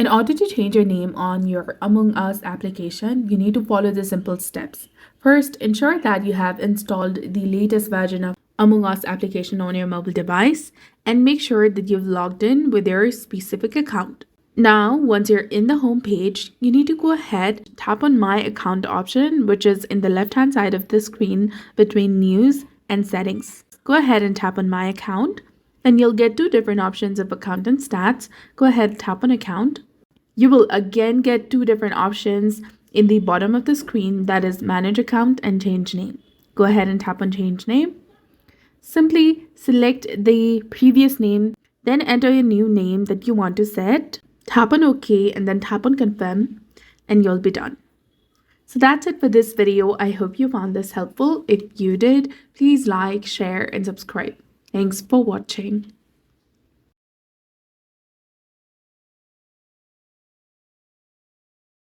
In order to change your name on your Among Us application, you need to follow the simple steps. First, ensure that you have installed the latest version of Among Us application on your mobile device and make sure that you've logged in with your specific account. Now, once you're in the home page, you need to go ahead, tap on My Account option, which is in the left-hand side of the screen between News and Settings. Go ahead and tap on My Account, and you'll get two different options of account and stats. Go ahead and tap on Account. You will again get two different options in the bottom of the screen, that is Manage Account and Change Name. Go ahead and tap on Change Name. Simply select the previous name, then enter a new name that you want to set. Tap on OK and then tap on Confirm, and you'll be done. So that's it for this video. I hope you found this helpful. If you did, please like, share, and subscribe. Thanks for watching.